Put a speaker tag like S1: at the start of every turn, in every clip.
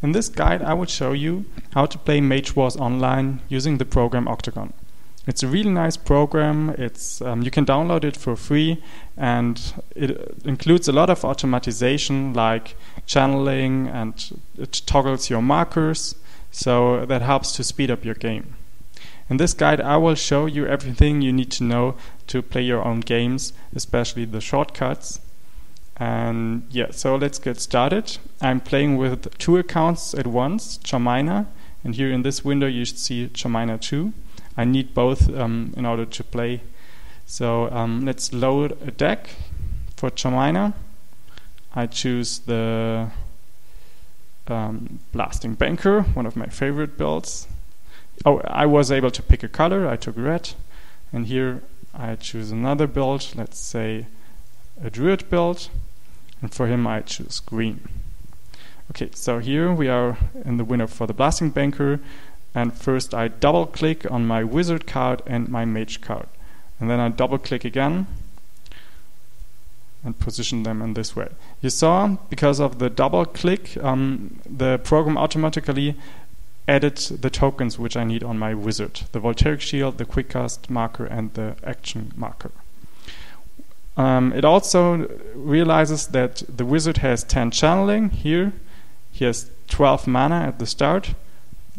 S1: In this guide I will show you how to play Mage Wars online using the program Octgn. It's a really nice program. It's you can download it for free, and it includes a lot of automatization like channeling, and it toggles your markers, so that helps to speed up your game. In this guide I will show you everything you need to know to play your own games, especially the shortcuts. And yeah, so let's get started. I'm playing with two accounts at once, Charminer, and here in this window you should see Charminer 2. I need both in order to play. So let's load a deck for Charminer. I choose the Blasting Banker, one of my favorite builds. Oh, I was able to pick a color. I took red, and here I choose another build, let's say a Druid build, and for him I choose green. Okay, so here we are in the window for the Blasting Banker, and first I double click on my Wizard card and my Mage card, and then I double click again and position them in this way. You saw, because of the double click, the program automatically added the tokens which I need on my Wizard: the Voltaic Shield, the Quickcast marker, and the Action marker. It also realizes that the Wizard has 10 channeling. Here he has 12 mana at the start,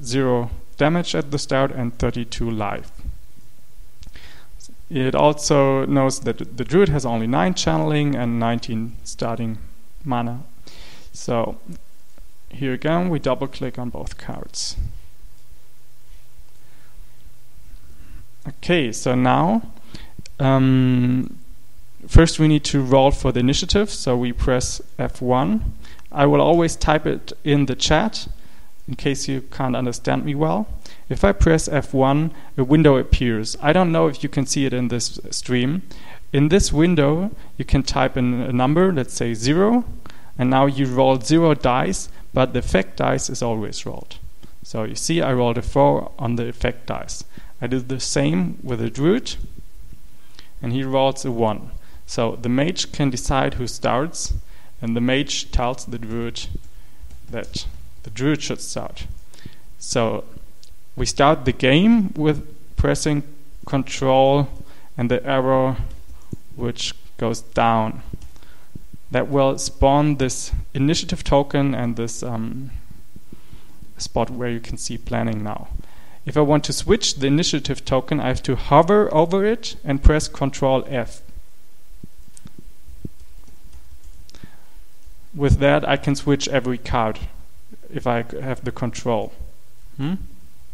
S1: 0 damage at the start, and 32 life. It also knows that the Druid has only 9 channeling and 19 starting mana. So here again we double click on both cards. Okay, so now first we need to roll for the initiative, so we press F1. I will always type it in the chat in case you can't understand me well. If I press F1, a window appears. I don't know if you can see it in this stream. In this window you can type in a number, let's say 0, and now you roll 0 dice, but the effect dice is always rolled. So you see I rolled a 4 on the effect dice. I do the same with the Druid, and he rolls a 1. So the Mage can decide who starts, and the Mage tells the Druid that the Druid should start. So we start the game with pressing Control and the arrow which goes down. That will spawn this initiative token and this spot where you can see planning now. If I want to switch the initiative token, I have to hover over it and press Control F. With that I can switch every card if I have the control.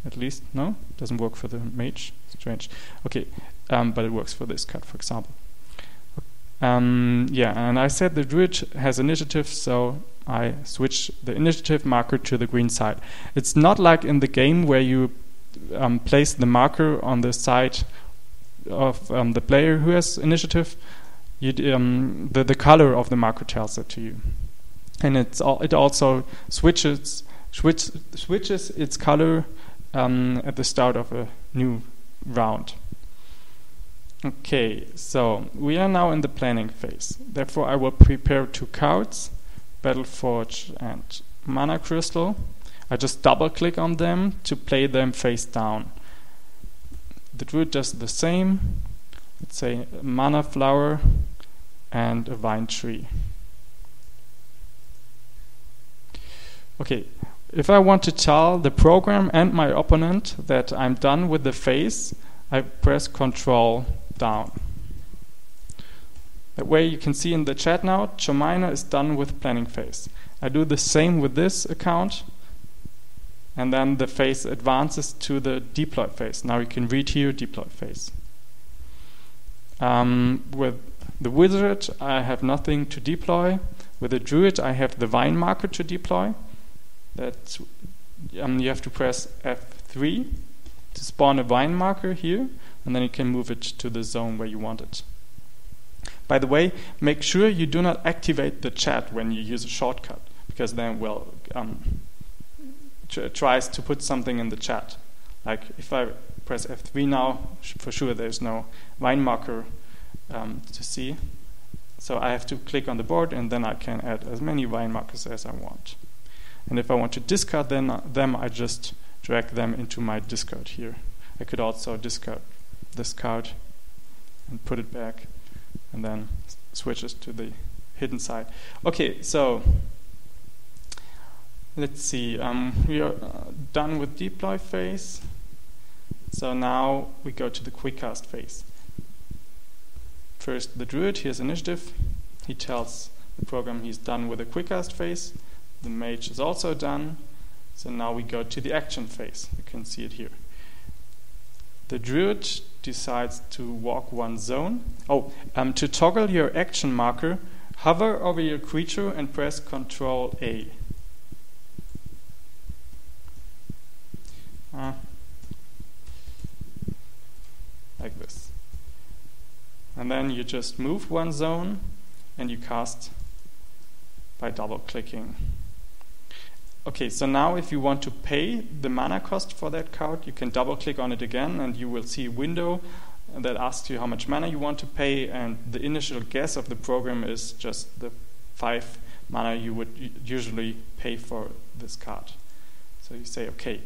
S1: At least, no? Doesn't work for the Mage. Strange. Okay, but it works for this card, for example. Yeah, and I said the Druid has initiative, so I switch the initiative marker to the green side. It's not like in the game where you place the marker on the side of the player who has initiative. The color of the marker tells it to you, and it also switches its color at the start of a new round. Okay, so we are now in the planning phase. Therefore I will prepare 2 cards, Battleforge and Mana Crystal. I just double click on them to play them face down. The Druid does the same. Let's say a Mana Flower and a Vine Tree. Okay, if I want to tell the program and my opponent that I'm done with the phase, I press Control down. That way you can see in the chat now, Charminer is done with planning phase. I do the same with this account, and then the phase advances to the deploy phase. Now you can read here, deploy phase. With the Wizard I have nothing to deploy. With the Druid I have the Vine marker to deploy. That you have to press F3 to spawn a Vine marker here, and then you can move it to the zone where you want it. By the way, make sure you do not activate the chat when you use a shortcut, because then tries to put something in the chat. Like if I press F3 now, for sure there's no Vine marker to see. So I have to click on the board, and then I can add as many Vine markers as I want. And if I want to discard them, I just drag them into my discard here. I could also discard this card and put it back, and then switches to the hidden side. Okay, so let's see. We are done with deploy phase. So now we go to the quickcast phase. First, the druid, here's initiative. He tells the program he's done with the quickcast phase. The mage is also done. So now we go to the action phase. You can see it here. The druid decides to walk one zone. To toggle your action marker, hover over your creature and press Ctrl A. Like this. And then you just move one zone and you cast by double clicking. Okay, so now if you want to pay the mana cost for that card, you can double click on it again and you will see a window that asks you how much mana you want to pay, and the initial guess of the program is just the 5 mana you would usually pay for this card. So you say, okay.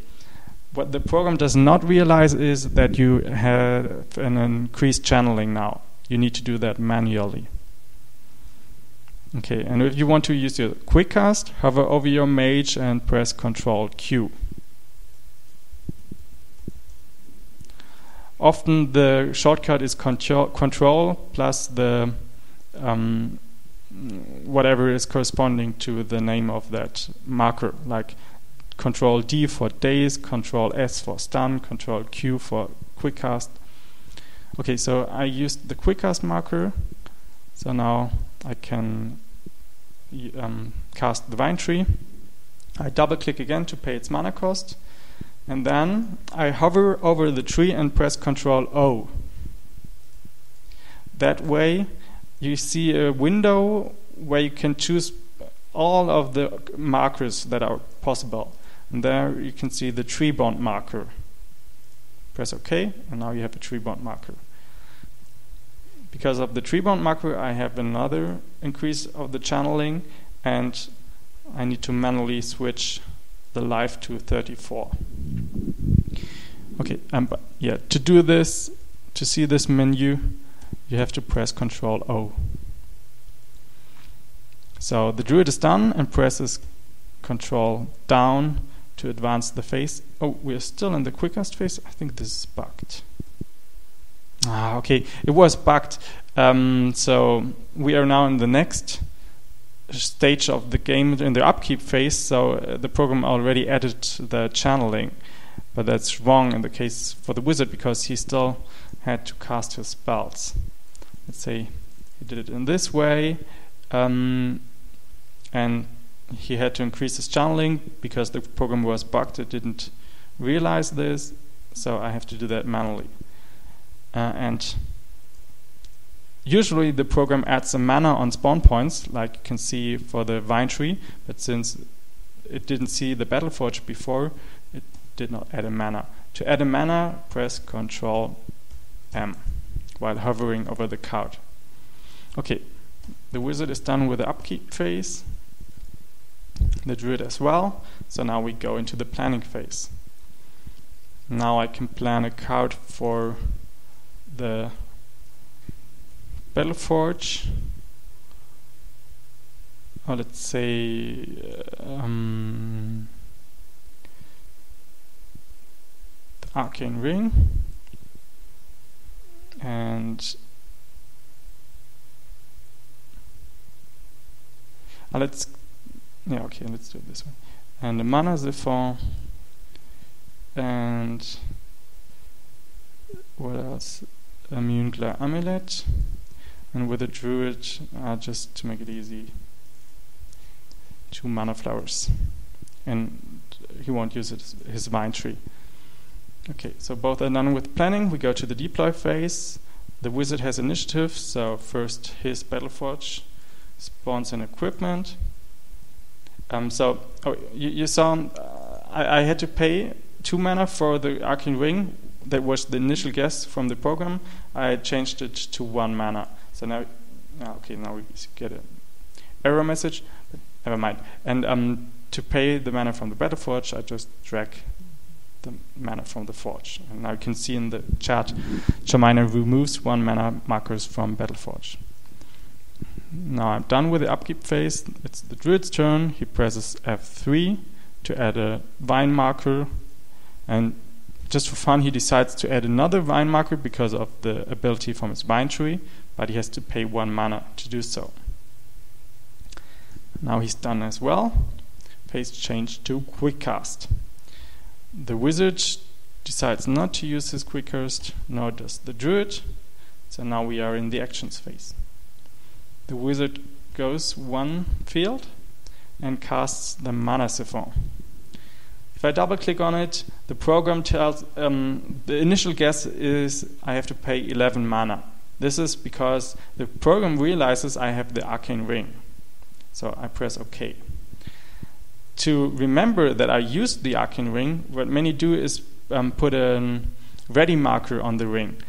S1: What the program does not realize is that you have an increased channeling now. You need to do that manually. Okay, and if you want to use your quick cast, hover over your mage and press Ctrl Q. Often the shortcut is Control plus the whatever is corresponding to the name of that marker, like Control D for daze, Control S for stun, Control Q for quick cast. Okay, so I used the quick cast marker, so now I can cast the vine tree. I double click again to pay its mana cost, and then I hover over the tree and press Ctrl O. That way you see a window where you can choose all of the markers that are possible, and there you can see the tree bond marker. Press OK, and now you have a tree bond marker. Because of the tree bond marker, I have another increase of the channeling, and I need to manually switch the life to 34. Okay, to do this, to see this menu, you have to press Ctrl O. So the druid is done and presses Ctrl down to advance the phase. Oh, we are still in the quickest phase. I think this is bugged. Okay, it was bugged. So we are now in the next stage of the game in the upkeep phase. So the program already added the channeling, but that's wrong in the case for the wizard because he still had to cast his spells. Let's say he did it in this way, and he had to increase his channeling because the program was bugged. It didn't realize this, so I have to do that manually. And usually the program adds a mana on spawn points, like you can see for the vine tree, but since it didn't see the Battleforge before, it did not add a mana. To add a mana, press Ctrl M while hovering over the card. Okay, the wizard is done with the upkeep phase, the druid as well, so now we go into the planning phase. Now I can plan a card for the Battleforge, or let's say the Octgn ring, and let's do it this way. And the mana Siphon, and what else? Immune Amulet, and with a druid, just to make it easy, 2 mana flowers, and he won't use his vine tree. Okay, so both are done with planning. We go to the deploy phase. The wizard has initiative, so first his Battleforge spawns in equipment. You saw I had to pay 2 mana for the Octgn ring. That was the initial guess from the program. I changed it to 1 mana. So now we get an error message, but never mind. And to pay the mana from the Battle Forge, I just drag the mana from the forge. And now you can see in the chat, Charminer removes 1 mana markers from Battle Forge. Now I'm done with the upkeep phase. It's the druid's turn. He presses F3 to add a vine marker, and just for fun he decides to add another vine marker because of the ability from his vine tree, but he has to pay 1 mana to do so. Now he's done as well. Phase change to quick cast. The wizard decides not to use his quick cast, nor does the druid. So now we are in the actions phase. The wizard goes 1 field and casts the Mana Siphon. If I double click on it, the program tells, the initial guess is I have to pay 11 mana. This is because the program realizes I have the Arcane Ring. So I press OK. To remember that I used the Arcane Ring, what many do is put a ready marker on the ring.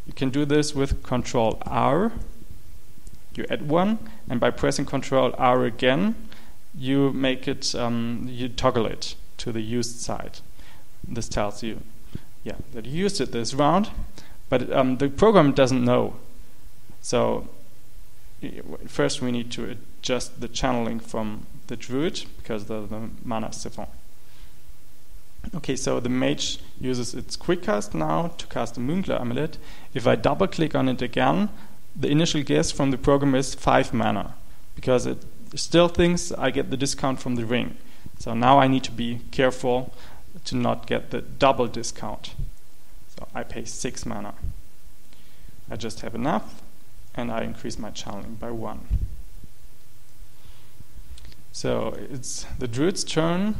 S1: You can do this with Control R. You add 1, and by pressing Control R again, you make it, you toggle it to the used side. This tells you, that you used it this round, but the program doesn't know. So first we need to adjust the channeling from the druid because of the Mana Siphon. Okay, so the mage uses its quick cast now to cast the Moonclaw Amulet. If I double click on it again, the initial guess from the program is 5 mana because it still thinks I get the discount from the ring. So now I need to be careful to not get the double discount. So I pay 6 mana. I just have enough, and I increase my channeling by 1. So it's the druid's turn.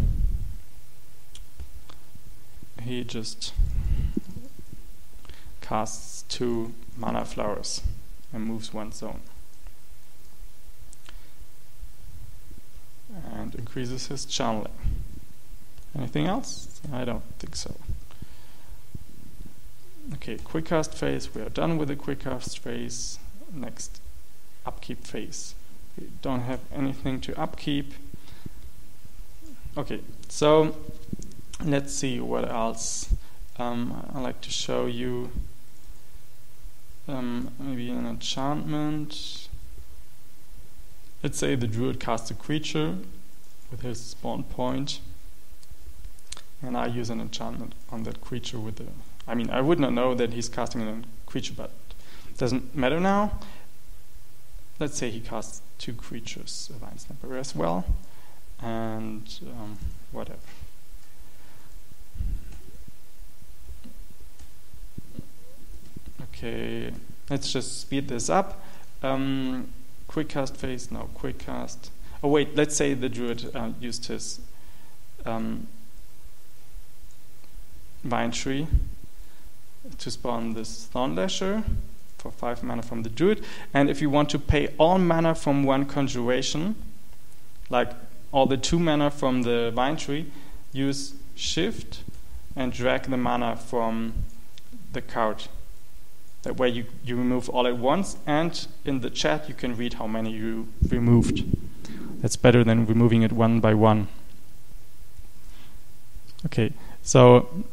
S1: He just casts 2 mana flowers and moves 1 zone. And increases his channeling. Anything else? I don't think so. Okay, quick cast phase. We are done with the quick cast phase. Next, upkeep phase. We don't have anything to upkeep. Okay, so let's see what else. I'd like to show you maybe an enchantment. Let's say the druid casts a creature with his spawn point, and I use an enchantment on that creature with the... I would not know that he's casting a creature, but it doesn't matter now. Let's say he casts 2 creatures, a Vine Snapper as well, and whatever. Okay, let's just speed this up. Quick cast phase, no, quick cast. Oh wait, let's say the druid used his vine tree to spawn this Thornlasher for 5 mana from the druid. And if you want to pay all mana from 1 conjuration, like all the 2 mana from the vine tree, use Shift and drag the mana from the card. That way you remove all at once, and in the chat you can read how many you removed. That's better than removing it 1 by 1. Okay, so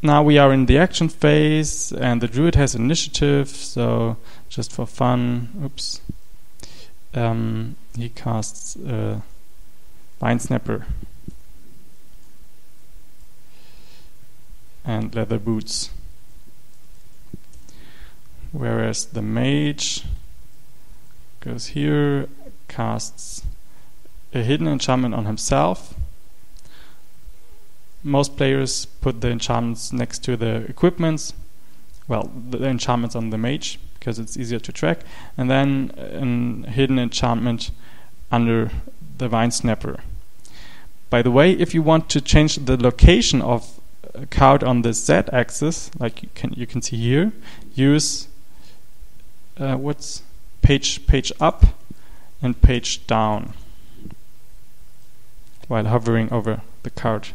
S1: now we are in the action phase, and the druid has initiative, so just for fun, he casts Vine Snapper and Leather Boots. Whereas the mage goes here, casts a hidden enchantment on himself. Most players put the enchantments next to the equipments. Well, the enchantments on the mage, because it's easier to track. And then a hidden enchantment under the Vine Snapper. By the way, if you want to change the location of a card on the Z-axis, like you can see here, use what's page up and page down while hovering over the card.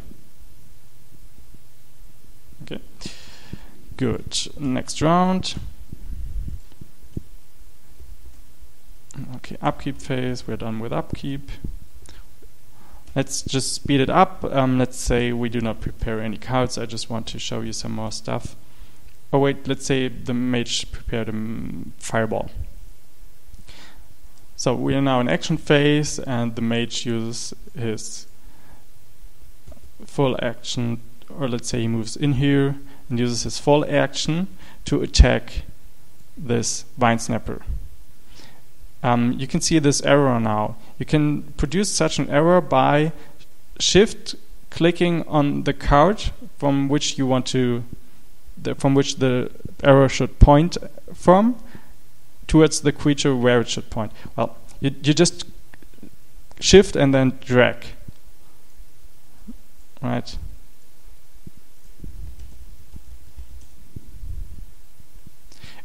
S1: Okay, good. Next round. Okay, upkeep phase. We're done with upkeep. Let's just speed it up. Let's say we do not prepare any cards. I just want to show you some more stuff. Oh wait, let's say the mage prepared a fireball. So we are now in action phase, and the mage uses his full action, or let's say he moves in here and uses his full action to attack this vine snapper. You can see this error now. You can produce such an error by shift clicking on the card from which you want to, from which the arrow should point from, towards the creature where it should point. Well, you just shift and then drag. Right.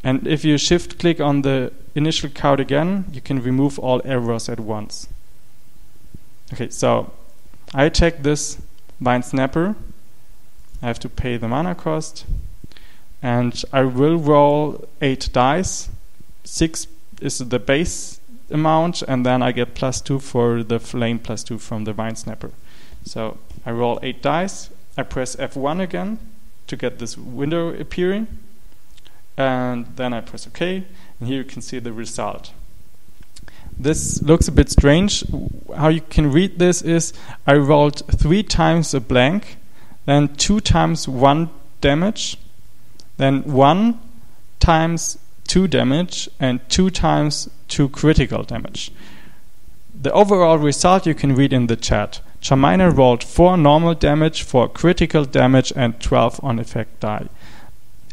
S1: And if you shift click on the initial card again, you can remove all errors at once. Okay, so I attack this vine snapper. I have to pay the mana cost, and I will roll 8 dice. 6 is the base amount, and then I get +2 for the flame, +2 from the vine snapper. So I roll 8 dice. I press F1 again to get this window appearing, and then I press OK, and here you can see the result. This looks a bit strange. How you can read this is I rolled 3 times a blank, then 2 times 1 damage, then 1 times 2 damage, and 2 times 2 critical damage. The overall result you can read in the chat. Charmander rolled 4 normal damage, 4 critical damage, and 12 on effect die.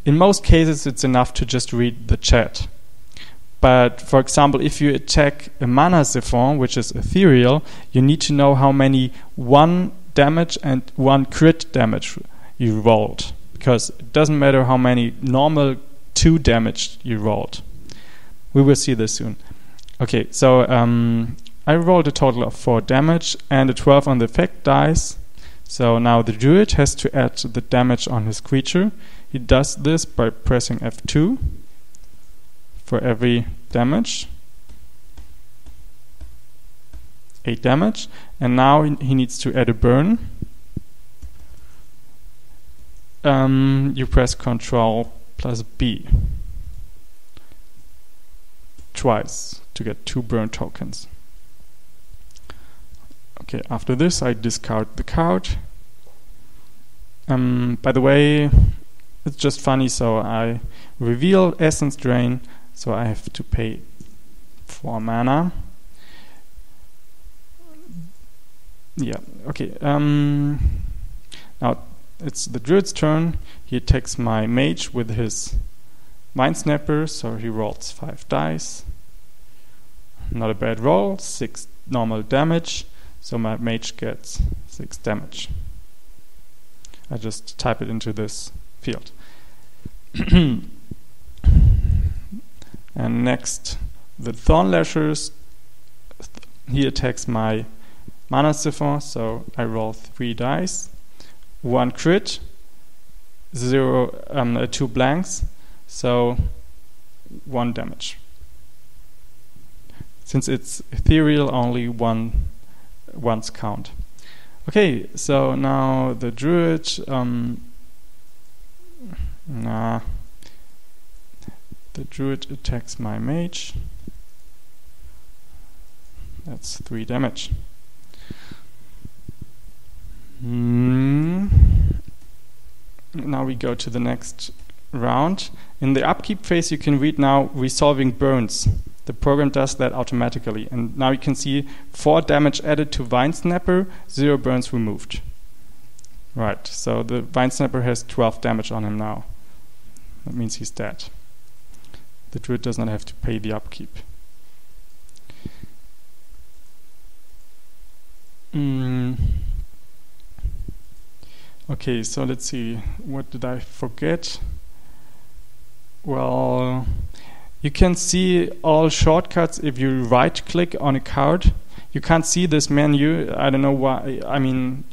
S1: In most cases it's enough to just read the chat. But for example, if you attack a mana siphon, which is ethereal, you need to know how many 1 damage and 1 crit damage you rolled, because it doesn't matter how many normal 2 damage you rolled. We will see this soon. Okay, so I rolled a total of 4 damage and a 12 on the effect dice. So now the druid has to add the damage on his creature. He does this by pressing F2 for every damage. 8 damage. And now he needs to add a burn. You press Ctrl plus B twice to get 2 burn tokens. Okay, after this I discard the card. By the way, it's just funny, so I reveal Essence Drain, so I have to pay 4 mana. Yeah, okay. Now it's the druid's turn. He attacks my mage with his Vine Snapper, so he rolls 5 dice. Not a bad roll, 6 normal damage, so my mage gets 6 damage. I just type it into this field. And next, the Thorn Lashers. He attacks my Mana Siphon, so I roll 3 dice. 1 crit, 2 blanks, so 1 damage. Since it's ethereal, only once count. Okay, so now the druid. The druid attacks my mage. That's 3 damage. Now we go to the next round. In the upkeep phase, you can read now resolving burns. The program does that automatically. And now you can see 4 damage added to Vine Snapper, 0 burns removed. Right, so the Vine Snapper has 12 damage on him now. That means he's dead. The druid does not have to pay the upkeep. Okay, so let's see. What did I forget? Well, you can see all shortcuts if you right-click on a card. You can't see this menu. I don't know why. I mean,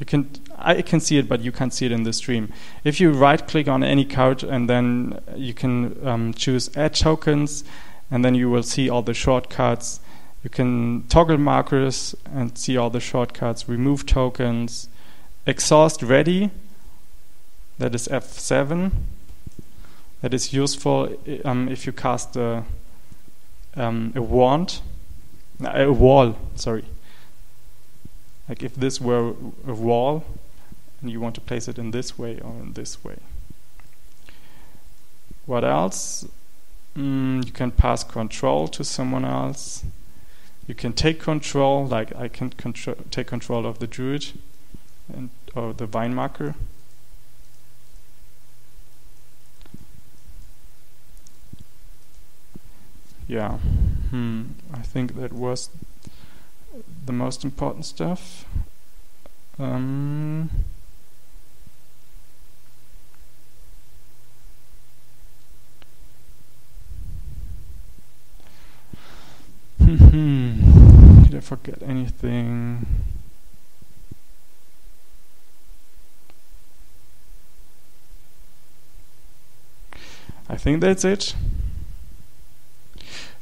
S1: I can see it, but you can't see it in the stream. If you right-click on any card and then you can choose Add Tokens, and then you will see all the shortcuts. You can toggle markers and see all the shortcuts, remove tokens, exhaust ready, that is F7. That is useful if you cast a wall, sorry. Like if this were a wall and you want to place it in this way or in this way. What else? You can pass control to someone else. You can take control, like I can take control of the druid or the vine marker. Yeah, I think that was the most important stuff. Did I forget anything? I think that's it.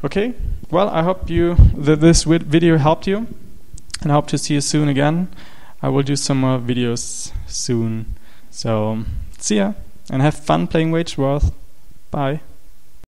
S1: Okay, well, I hope that this video helped you, and I hope to see you soon again. I will do some more videos soon. So, see ya, and have fun playing Mage Wars. Bye.